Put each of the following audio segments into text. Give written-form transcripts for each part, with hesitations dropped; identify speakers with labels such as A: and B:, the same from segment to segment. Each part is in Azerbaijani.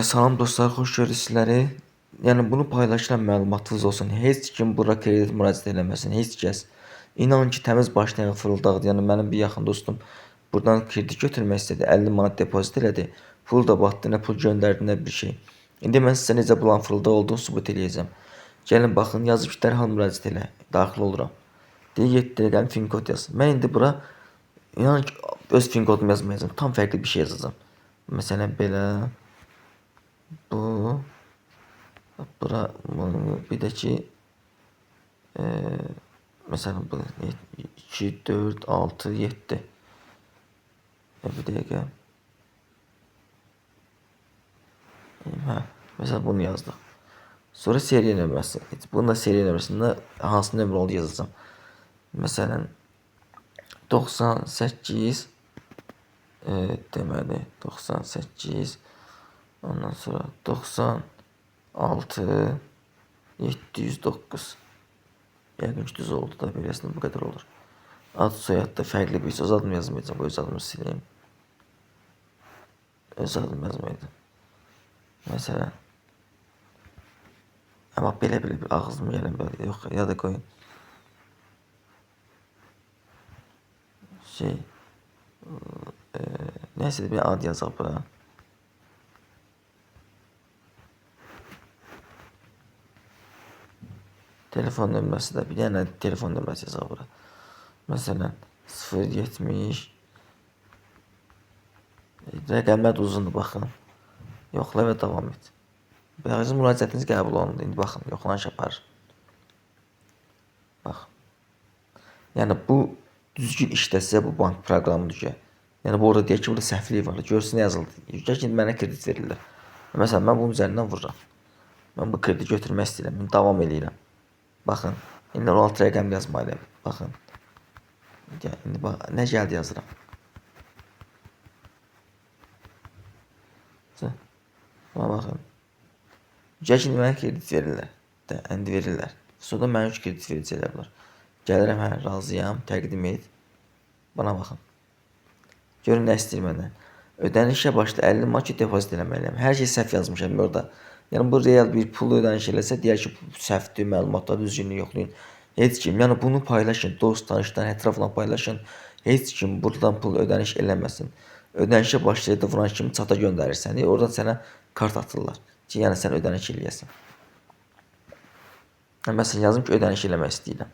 A: Salam dostlar, xoş gördük sizləri. Yəni bunu paylaşılan məlumatınız olsun. Heç kim bura kredit müraciət eləməsin, heç kəs. İnanın ki, təmiz başlayan fırıldaqdır. Yəni mənim bir yaxın dostum buradan kredit götürmək istədi. 50 manat depozit elədi. Pul da batdı, nə pul göndərdi, nə bir şey. İndi mən sizə necə bulan fırıldaq olduğunu sübut eləyəcəm. Gəlin baxın, yazıb ki, dərhal müraciət elə. Daxil oluram. Deyir 7 dəqiqənin fin kod yazın. Mən indi bura inanın ki, öz fin kodumu yazmayacağım. Tam fərqli bir şey yazacağım. Məsələn belə bu bura bir də ki məsələn bu 2 4 6 7 bir dəqiqə. Hə, məsələn bunu yazdıq. Sonra seriya nömrəsi. Bunun da seriya nömrəsində hansı nömrə olduğunu yazacağam. Məsələn 98 deməli 98 ondan sonra 96 709 yəqin ki düz oldu da beləsində bu qədər olur. Ad soyad da fərqli bir öz adımı yazmayacağım. Öz adımı sileyim. Öz adımı yazmayacağım. Məsələn amma belə bir ağzıma gələn belə yox ya da qoyun. Neyse bir ad yazaq bura. Telefon nömrəsi də bir dənə telefon nömrəsi yazaq bura. Məsələn 070 rəqəmlər uzundur baxın. Yoxla və davam et. Bəzi müraciətiniz qəbul olundu. İndi baxın, yoxlanış aparır. Bax. Yəni bu düzgün işləsə bu bank proqramıdır ki. Yəni bu orada deyir ki, burada səhvlik var. Görsün nə yazıldı. Deyir ki, mənə kredit verirlər. Məsələn, mən bunun üzərindən vururam. Mən bu krediti götürmək istəyirəm. Bunu davam edirəm. Baxın. İndi 16 rəqəm yazmalıyam. Baxın. İndi bax, nə gəldi yazıram. Baxın. Deyir ki, mənə kredit verirlər. İndi verirlər. Sonra mənə 3 kredit verəcəklər. Gəlirəm, hə, razıyam, təqdim et. Bana baxın. Görün nə istəyir məndən. Ödənişə başda 50 manat depozit eləməliyəm. Hər şey səhv yazmışam orada. Yəni bu real bir pul ödəniş eləsə deyər ki, səhvdir, məlumatlar düzgünlüyü yoxlayın. Heç kim, yəni bunu paylaşın, dost, tanışdan, ətrafla paylaşın. Heç kim buradan pul ödəniş eləməsin. Ödənişə başlayıb vuran kimi çata göndərir səni. Oradan sənə kart atırlar ki, yəni sən ödəniş eləyəsən. Məsələn, yazım ki, ödəniş eləmək istəyirəm.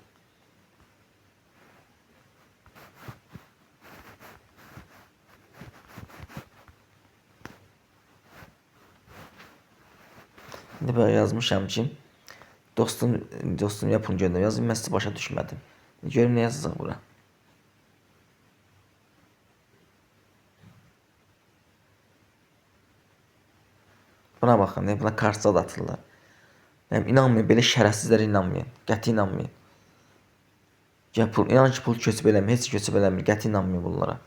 A: İndi böyle yazmışam ki, dostum yapın göndər. Yazım, mən sizi başa düşmədim. Görün nə yazacaq bura. Buna baxın, buna kartsa da atırlar. İnanmayın, belə şərəfsizlərə inanmayın. Qəti inanmayın. İnan ki, pul köçüb eləmir, heç köçüb eləmir. Qəti inanmayın bunlara.